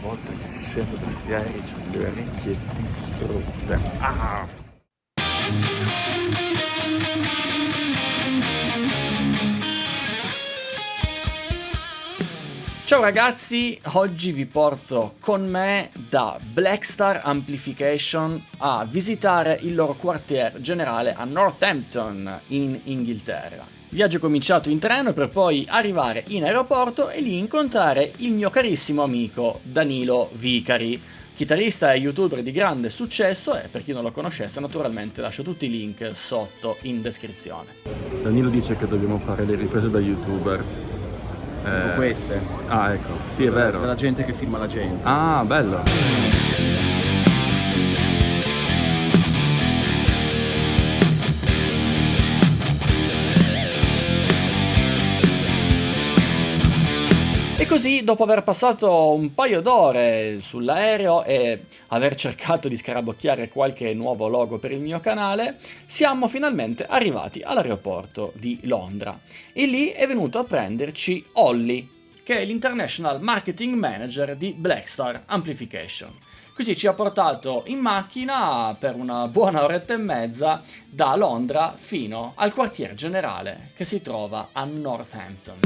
volta che sento tastieri ho le orecchie distrutte. Ciao ragazzi, oggi vi porto con me da BLACKSTAR Amplification a visitare il loro quartier generale a Northampton in Inghilterra. Il viaggio è cominciato in treno per poi arrivare in aeroporto e lì incontrare il mio carissimo amico Danilo Vicari, chitarrista e youtuber di grande successo e per chi non lo conoscesse naturalmente lascio tutti i link sotto in descrizione. Danilo dice che dobbiamo fare le riprese da youtuber. Queste? Ah, ecco, sì, è vero. Della gente che filma la gente. Ah, bello. E così, dopo aver passato un paio d'ore sull'aereo e aver cercato di scarabocchiare qualche nuovo logo per il mio canale, siamo finalmente arrivati all'aeroporto di Londra. E lì è venuto a prenderci Ollie, che è l'International Marketing Manager di BLACKSTAR Amplification. Così ci ha portato in macchina per una buona oretta e mezza da Londra fino al quartier generale che si trova a Northampton.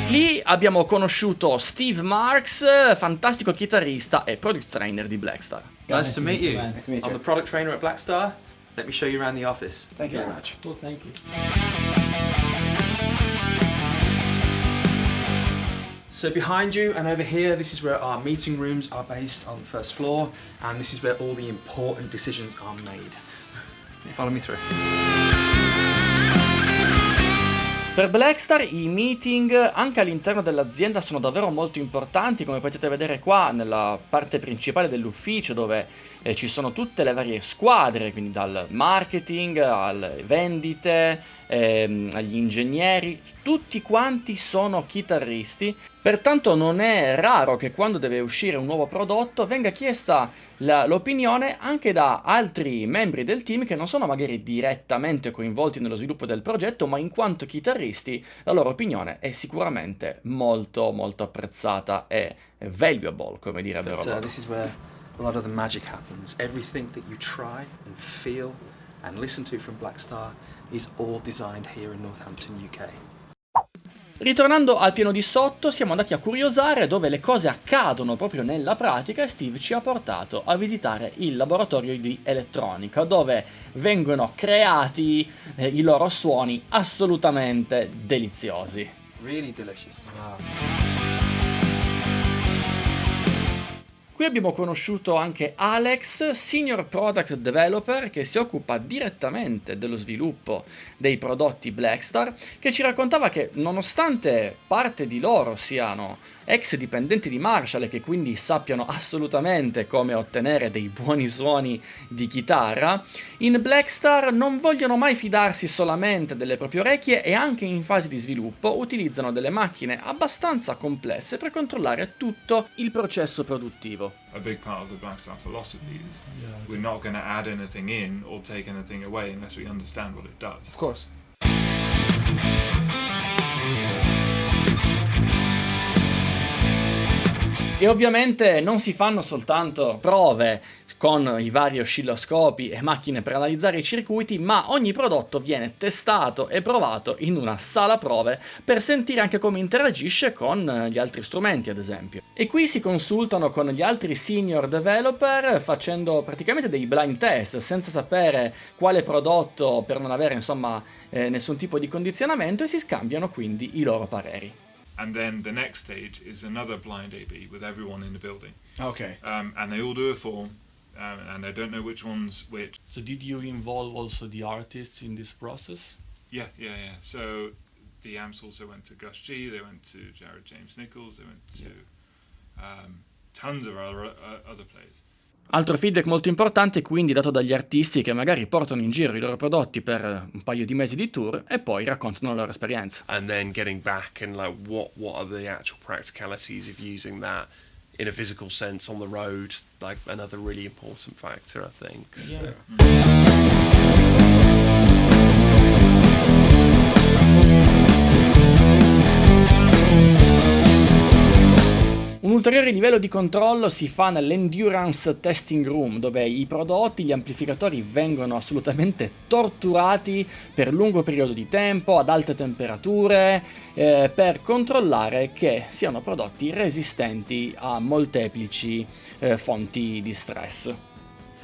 Lì abbiamo conosciuto Steve Marks, fantastico chitarrista e product trainer di BLACKSTAR. Nice to meet you. Nice to meet you. I'm the product trainer at BLACKSTAR. Let me show you around the office. Thank you very much. Well, thank you. So behind you and over here, this is where our meeting rooms are based on the first floor, and this is where all the important decisions are made. Follow me through. Per BLACKSTAR i meeting anche all'interno dell'azienda sono davvero molto importanti, come potete vedere qua nella parte principale dell'ufficio dove ci sono tutte le varie squadre, quindi dal marketing alle vendite, agli ingegneri, tutti quanti sono chitarristi, pertanto non è raro che quando deve uscire un nuovo prodotto venga chiesta l'opinione anche da altri membri del team che non sono magari direttamente coinvolti nello sviluppo del progetto, ma in quanto chitarristi la loro opinione è sicuramente molto molto apprezzata e valuable, come direbbero loro. This is where a lot of the magic happens. Everything that you try and feel and listen to from BLACKSTAR is all designed here in Northampton, UK. Ritornando al piano di sotto, siamo andati a curiosare dove le cose accadono proprio nella pratica e Steve ci ha portato a visitare il laboratorio di elettronica dove vengono creati i loro suoni assolutamente deliziosi. Really delicious. Qui abbiamo conosciuto anche Alex, Senior Product Developer, che si occupa direttamente dello sviluppo dei prodotti BLACKSTAR, che ci raccontava che nonostante parte di loro siano ex dipendenti di Marshall e che quindi sappiano assolutamente come ottenere dei buoni suoni di chitarra, in BLACKSTAR non vogliono mai fidarsi solamente delle proprie orecchie e anche in fase di sviluppo utilizzano delle macchine abbastanza complesse per controllare tutto il processo produttivo. A big part of the BLACKSTAR philosophy is we're not going to add anything in or take anything away unless we understand what it does. Of course. E ovviamente non si fanno soltanto prove con i vari oscilloscopi e macchine per analizzare i circuiti, ma ogni prodotto viene testato e provato in una sala prove per sentire anche come interagisce con gli altri strumenti, ad esempio. E qui si consultano con gli altri senior developer facendo praticamente dei blind test senza sapere quale prodotto per non avere insomma nessun tipo di condizionamento e si scambiano quindi i loro pareri. And then the next stage is another blind A/B with everyone in the building. Okay. And they all do a form, and they don't know which one's which. So did you involve also the artists in this process? Yeah. So the amps also went to Gus G, they went to Jared James Nichols, they went to tons of other players. Altro feedback molto importante quindi dato dagli artisti che magari portano in giro i loro prodotti per un paio di mesi di tour e poi raccontano la loro esperienza. And then getting back and like what are the actual practicalities of using that in a physical sense on the road, like another really important factor I think. Yeah. So. ulteriore livello di controllo si fa nell'Endurance Testing Room, dove i prodotti, gli amplificatori vengono assolutamente torturati per lungo periodo di tempo, ad alte temperature, per controllare che siano prodotti resistenti a molteplici fonti di stress.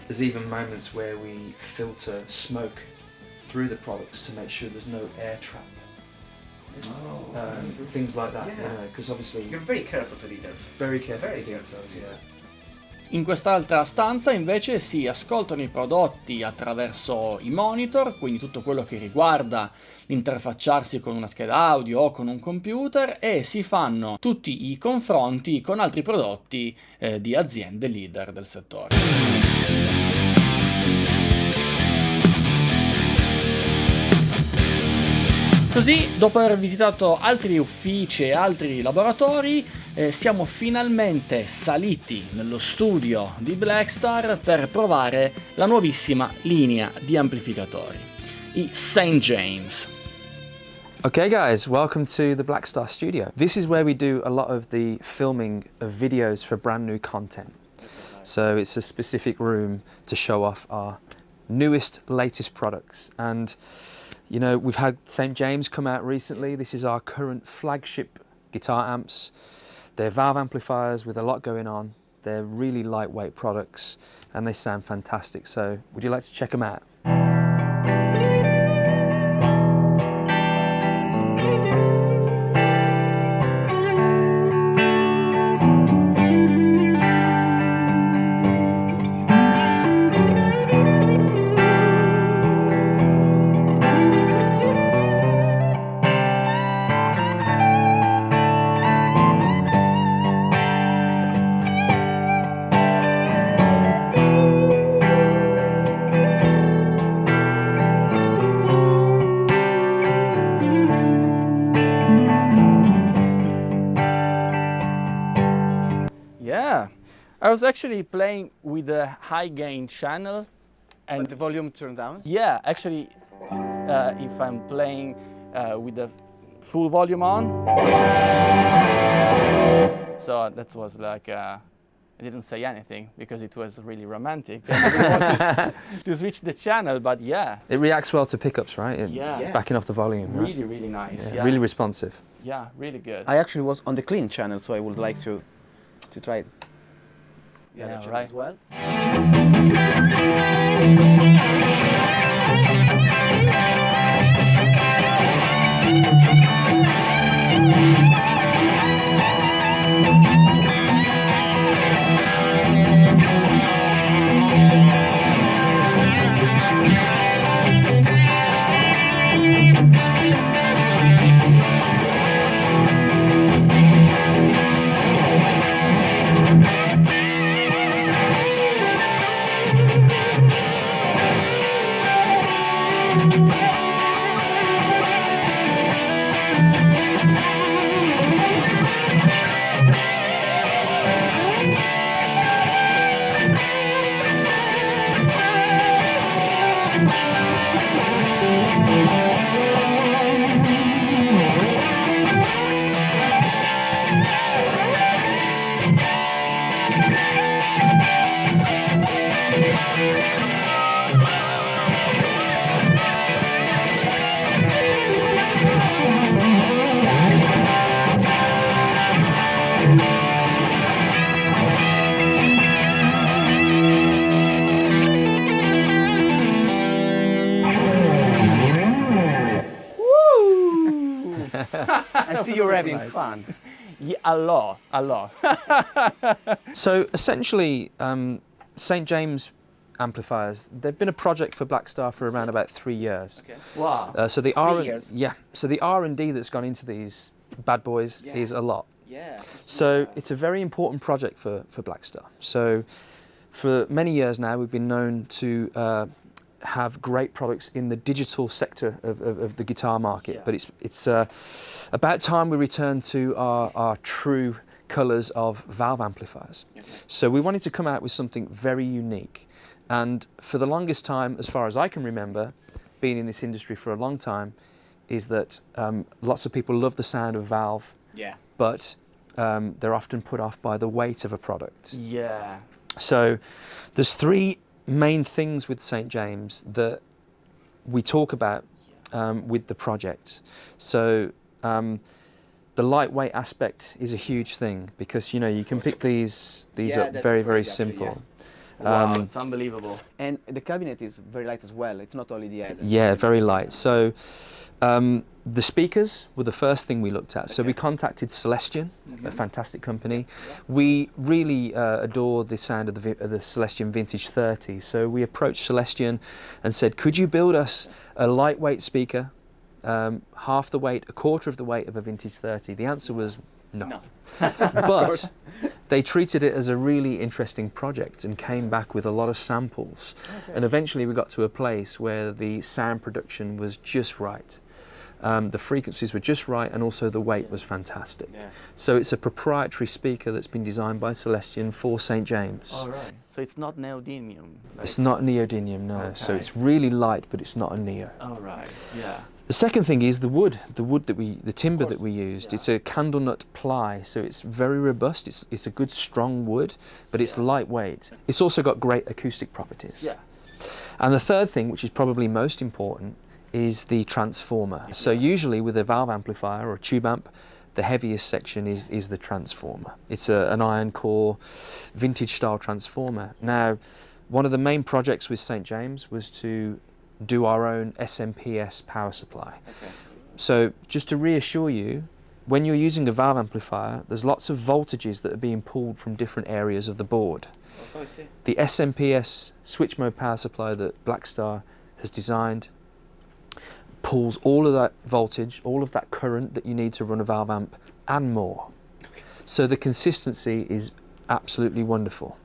There's even moments where we filter smoke through the products to make sure there's no air trap. Things like that, because obviously You're very careful to details. very careful Very to details, careful, In quest'altra stanza invece si ascoltano i prodotti attraverso i monitor, quindi tutto quello che riguarda l'interfacciarsi con una scheda audio o con un computer, e si fanno tutti i confronti con altri prodotti di aziende leader del settore. Così, dopo aver visitato altri uffici e altri laboratori, siamo finalmente saliti nello studio di BLACKSTAR per provare la nuovissima linea di amplificatori, i St. James. Okay guys, welcome to the BLACKSTAR studio. This is where we do a lot of the filming of videos for brand new content. So it's a specific room to show off our newest, latest products. And you know, we've had St. James come out recently. This is our current flagship guitar amps. They're valve amplifiers with a lot going on. They're really lightweight products and they sound fantastic. So would you like to check them out? I was actually playing with a high gain channel, and the volume turned down? yeah, actually, if I'm playing with the full volume on, so that was like, I didn't say anything because it was really romantic. I didn't want to switch the channel, but yeah. It reacts well to pickups, right? Yeah. Backing off the volume, right? Really, really nice. Yeah, Yeah. really responsive. Yeah, really good. I actually was on the clean channel, so I would like to try it. Yeah, channel right. as well. I see you're having fun. Yeah, a lot, a lot. So essentially, St. James amplifiers, they've been a project for BLACKSTAR for around about 3 years. Okay. Wow. So the 3 years. So the R&D that's gone into these bad boys Yeah. is a lot. Yeah. So it's a very important project for BLACKSTAR. So for many years now, we've been known to have great products in the digital sector of the guitar market. Yeah. But it's about time we return to our true colours of valve amplifiers. Okay. So we wanted to come out with something very unique. And for the longest time, as far as I can remember, being in this industry for a long time, is that lots of people love the sound of valve, Yeah. but they're often put off by the weight of a product. Yeah. So there's three main things with St. James that we talk about with the project. So the lightweight aspect is a huge thing because you can pick these up very, very simple. Wow, it's unbelievable. And the cabinet is very light as well. It's not only the head. Yeah, very light. So the speakers were the first thing we looked at. So we contacted Celestion, a fantastic company. We really adore the sound of the Celestion Vintage 30. So we approached Celestion and said, could you build us a lightweight speaker, half the weight, a quarter of the weight of a Vintage 30? The answer was no. But they treated it as a really interesting project and came back with a lot of samples. And eventually we got to a place where the sound production was just right. The frequencies were just right, and also the weight was fantastic. So it's a proprietary speaker that's been designed by Celestion for St. James. All right. So it's not neodymium. It's not neodymium, no. So it's really light, but it's not a neo. All right. Yeah. The second thing is the wood the timber that we used. It's a candle nut ply, so it's very robust. It's a good strong wood, but it's lightweight. It's also got great acoustic properties. Yeah. And the third thing, which is probably most important, is the transformer. So usually with a valve amplifier or a tube amp, the heaviest section is the transformer. It's an iron core vintage style transformer. Now, one of the main projects with St. James was to do our own SMPS power supply. So just to reassure you, when you're using a valve amplifier, there's lots of voltages that are being pulled from different areas of the board. The SMPS switch mode power supply that BLACKSTAR has designed pulls all of that voltage, all of that current that you need to run a valve amp and more. So the consistency is absolutely wonderful.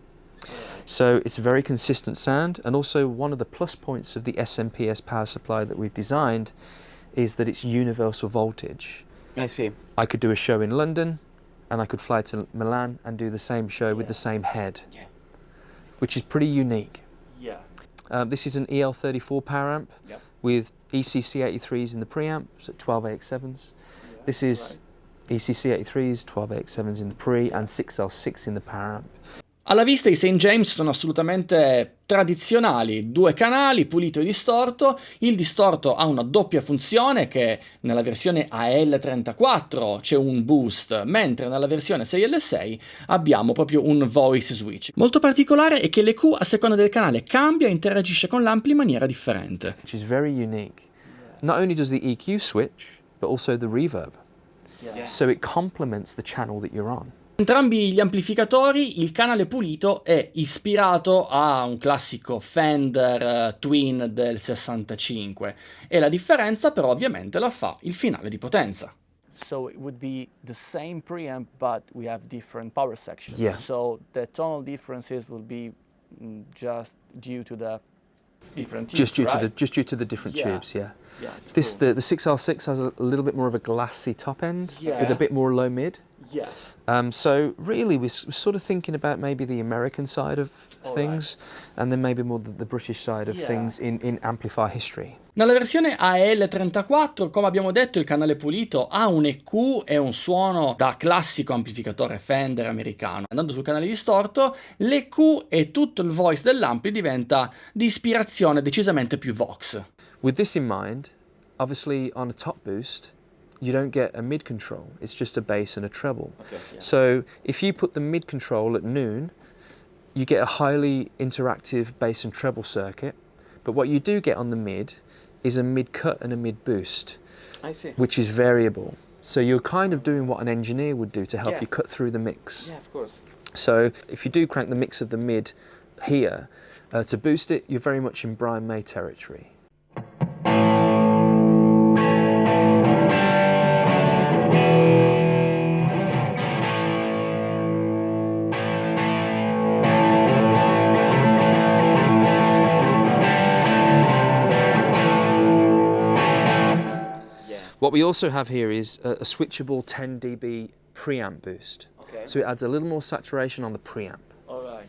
So it's a very consistent sound, and also one of the plus points of the SMPS power supply that we've designed is that it's universal voltage. I see. I could do a show in London and I could fly to Milan and do the same show with the same head, which is pretty unique. Yeah. This is an EL34 power amp with ECC83s in the preamp, so 12AX7s. This is ECC83s, 12AX7s in the pre, and 6L6 in the power amp. Alla vista i St. James sono assolutamente tradizionali, due canali, pulito e distorto. Il distorto ha una doppia funzione, che nella versione AL34 c'è un boost, mentre nella versione 6L6 abbiamo proprio un voice switch. Molto particolare è che l'EQ a seconda del canale cambia e interagisce con l'ampli in maniera differente. Which is very unique. Not only does the EQ switch, but also the reverb. So it complements the channel that you're on. Entrambi gli amplificatori, il canale pulito è ispirato a un classico Fender Twin del 65 e la differenza però ovviamente la fa il finale di potenza. So it would be the same preamp but we have different power sections. Yeah. So the tonal differences will be just due to the different tubes, Just due right? to the different tubes, yeah. Yeah, This cool. the 6L6 has a little bit more of a glassy top end with a bit more low mid. Yeah. So really we're sort of thinking about maybe the American side of things and then maybe more the British side of things in amplifier history. Nella versione AL34, come abbiamo detto, il canale pulito ha un EQ e un suono da classico amplificatore Fender americano. Andando sul canale distorto, l'EQ e tutto il voice dell'ampli diventa di ispirazione decisamente più Vox. With this in mind, obviously on a top boost, you don't get a mid control, it's just a bass and a treble. So if you put the mid control at noon, you get a highly interactive bass and treble circuit, but what you do get on the mid is a mid cut and a mid boost, which is variable. So you're kind of doing what an engineer would do to help you cut through the mix. Yeah, of course. So if you do crank the mix of the mid here, to boost it, you're very much in Brian May territory. What we also have here is a switchable 10 dB preamp boost. So it adds a little more saturation on the preamp. All right.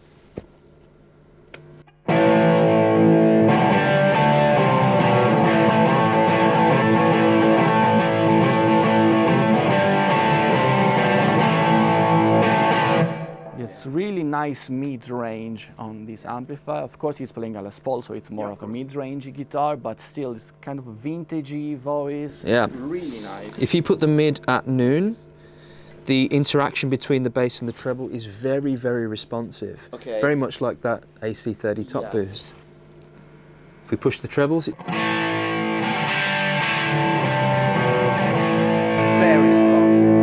nice mid-range on this amplifier. Of course, he's playing a Les Paul, so it's more of a mid-range guitar, but still, it's kind of a vintagey voice. Yeah. Really nice. If you put the mid at noon, the interaction between the bass and the treble is very, very responsive. Okay. Very much like that AC30 top Yeah. boost. If we push the trebles, it's Very responsive.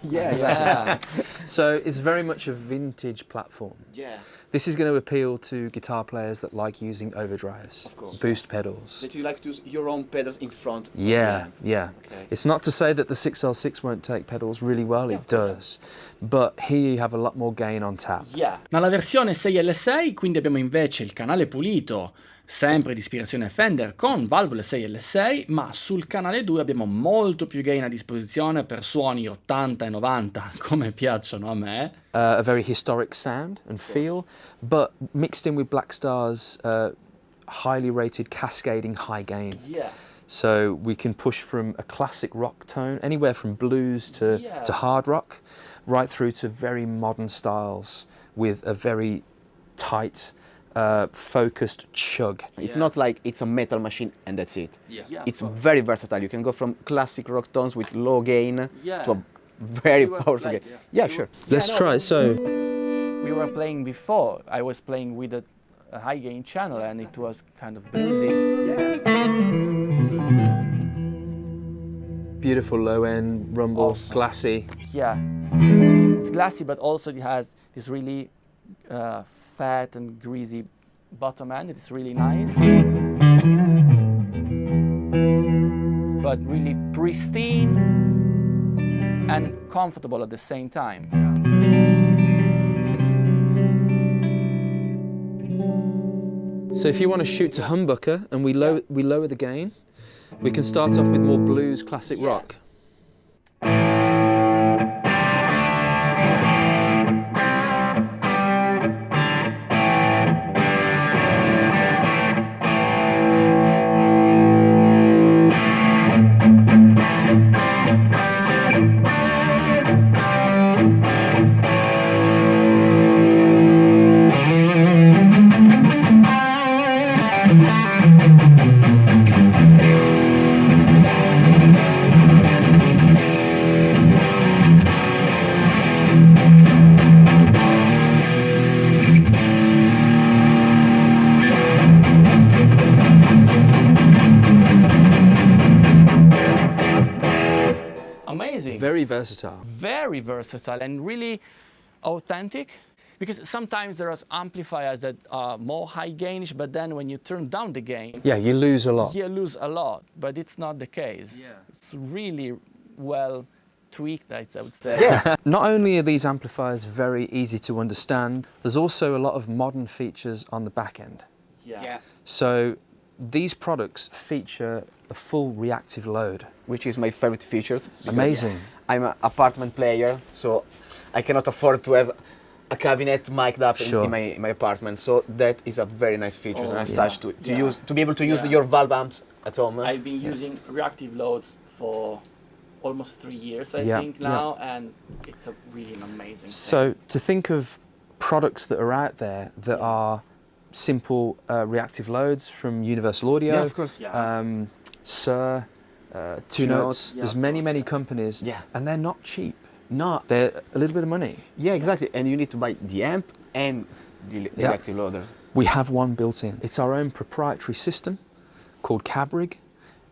Yeah, exactly. so it's very much a vintage platform. Yeah. This is going to appeal to guitar players that like using overdrives, Of course. boost pedals. That you like to use your own pedals in front. Yeah, yeah. Okay. It's not to say that the 6L6 won't take pedals really well, it does. But here you have a lot more gain on tap. Yeah. Nella versione 6L6 quindi abbiamo invece il canale pulito, sempre di ispirazione Fender con valvole 6L6, ma sul canale 2 abbiamo molto più gain a disposizione per suoni 80 e 90 come piacciono a me. A very historic sound and feel, but mixed in with Blackstar's highly rated cascading high gain. Yeah. So we can push from a classic rock tone, anywhere from blues to hard rock, right through to very modern styles with a very tight, focused chug. It's not like it's a metal machine and that's it. Yeah. It's very versatile. You can go from classic rock tones with low gain Yeah. to a very You were powerful like- gain. Yeah, sure. Let's no, try it. So, We were playing before. I was playing with a high gain channel and it was kind of bluesy. beautiful low end rumble, Awesome. glassy. Yeah. It's glassy, but also it has this really fat and greasy bottom end. It's really nice. But really pristine and comfortable at the same time. So if you want to shoot to humbucker and we lower the gain, we can start off with more blues, classic rock. Amazing. Very versatile. Very versatile and really authentic, because sometimes there are amplifiers that are more high gainish, but then when you turn down the gain, Yeah, you lose a lot. you lose a lot, but it's not the case. It's really well tweaked, I would say. Yeah. Not only are these amplifiers very easy to understand, there's also a lot of modern features on the back end. Yeah. So these products feature a full reactive load. Which is my favorite features. because Amazing. I'm an apartment player, so I cannot afford to have a cabinet mic'd up Sure. in my apartment. So that is a very nice feature, Oh, a nice yeah. touch to be able to use Yeah. your valve amps at home. I've been using reactive loads for almost 3 years, I Yeah, think now, and it's a really amazing So to think of products that are out there that are simple reactive loads from Universal Audio, Yeah, of course. Yeah. Sir, Two Two Notes, Notes. Yeah, there's of many, course, many yeah. companies, Yeah. and they're not cheap. No, They're a little bit of money. yeah, exactly. And you need to buy the amp and the Yeah. reactive loaders. We have one built in. It's our own proprietary system called Cabrig,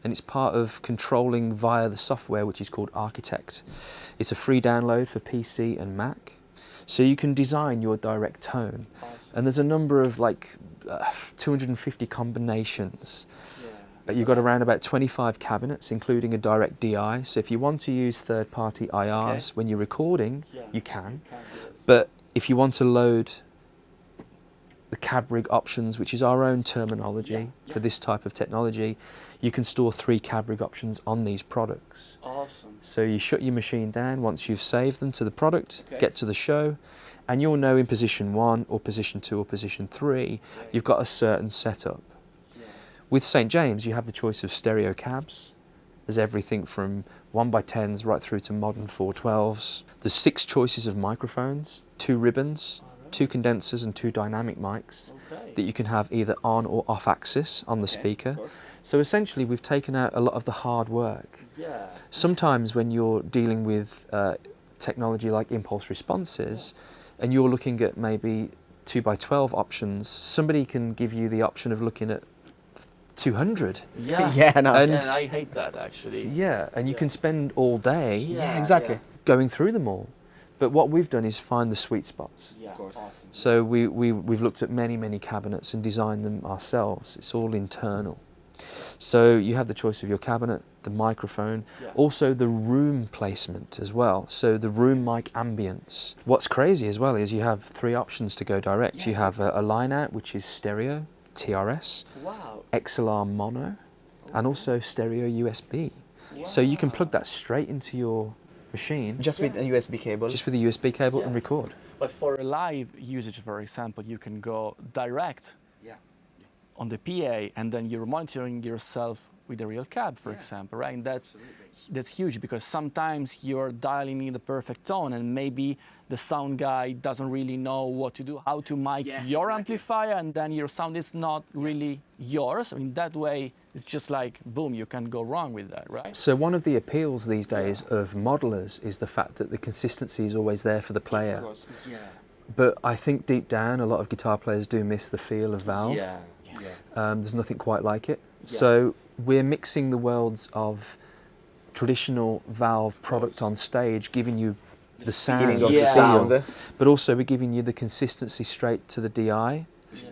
and it's part of controlling via the software which is called Architect. It's a free download for PC and Mac, so you can design your direct tone. And there's a number of 250 combinations. You've got around about 25 cabinets, including a direct DI. So if you want to use third-party IRs when you're recording, you can. But if you want to load the cab rig options, which is our own terminology for this type of technology. You can store 3 cab rig options on these products. Awesome. So you shut your machine down once you've saved them to the product, get to the show, and you'll know in position 1 or position 2 or position 3, you've got a certain setup. With St. James, you have the choice of stereo cabs. There's everything from 1x10s right through to modern 412s. There's 6 choices of microphones, 2 ribbons, 2 condensers and 2 dynamic mics that you can have either on or off axis on the speaker. So essentially we've taken out a lot of the hard work. Sometimes when you're dealing with technology like impulse responses and you're looking at maybe 2x12 options, somebody can give you the option of looking at 200. And I hate that actually. And you can spend all day exactly. going through them all. But what we've done is find the sweet spots. Of course. Awesome. So we've looked at many cabinets and designed them ourselves. It's all internal. So you have the choice of your cabinet, the microphone, also the room placement as well. So the room mic ambience. What's crazy as well is you have 3 options to go direct. You have a line out, which is stereo, TRS, XLR mono, and also stereo USB. So you can plug that straight into your machine. Just with a USB cable. Just with a USB cable and record. But for a live usage, for example, you can go direct on the PA, and then you're monitoring yourself with a real cab, for example, right? And that's huge, because sometimes you're dialing in the perfect tone, and maybe the sound guy doesn't really know what to do, how to mic your amplifier, and then your sound is not really yours. I mean, that way, it's just like, boom, you can't go wrong with that, right? So one of the appeals these days of modelers is the fact that the consistency is always there for the player. Of course. But I think deep down, a lot of guitar players do miss the feel of Valve. There's nothing quite like it. So we're mixing the worlds of traditional Valve product on stage, giving you the sound, of the sound, but also we're giving you the consistency straight to the DI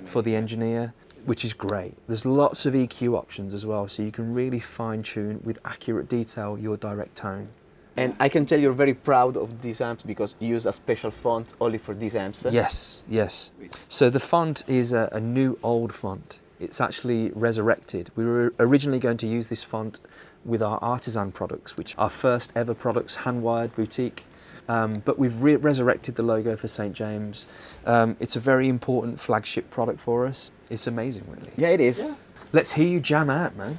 for the engineer, which is great. There's lots of EQ options as well, so you can really fine-tune with accurate detail your direct tone. And I can tell you're very proud of these amps because you use a special font only for these amps. Yes. So the font is a new old font. It's actually resurrected. We were originally going to use this font with our artisan products, which are first ever products, hand-wired boutique. But we've resurrected the logo for St. James. It's a very important flagship product for us. It's amazing, really. Yeah, it is. Let's hear you jam out, man.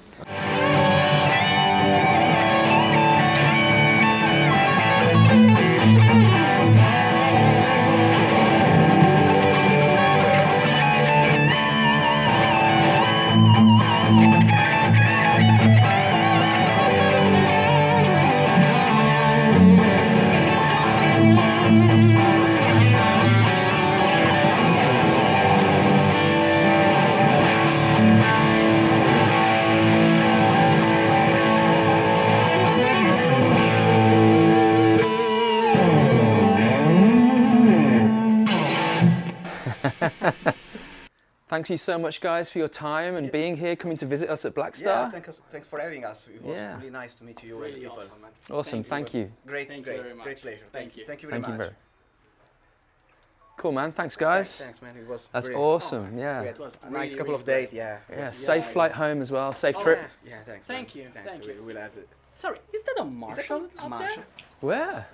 Thank you so much, guys, for your time and being here, coming to visit us at BLACKSTAR. Yeah, thanks for having us. It was really nice to meet you. Really people. awesome, man. Awesome, thank you. Great, Thank you very much. great pleasure. Thank you. Thank you very much. Cool, man. Thanks, guys. Thanks, man. It was That's really awesome. Yeah. It was a nice couple of days. Yeah. Safe flight home as well. Safe trip. Yeah. Thanks. Thank you. Thanks. Thank you. We'll have it. Sorry, is that a Marshall up there? Where?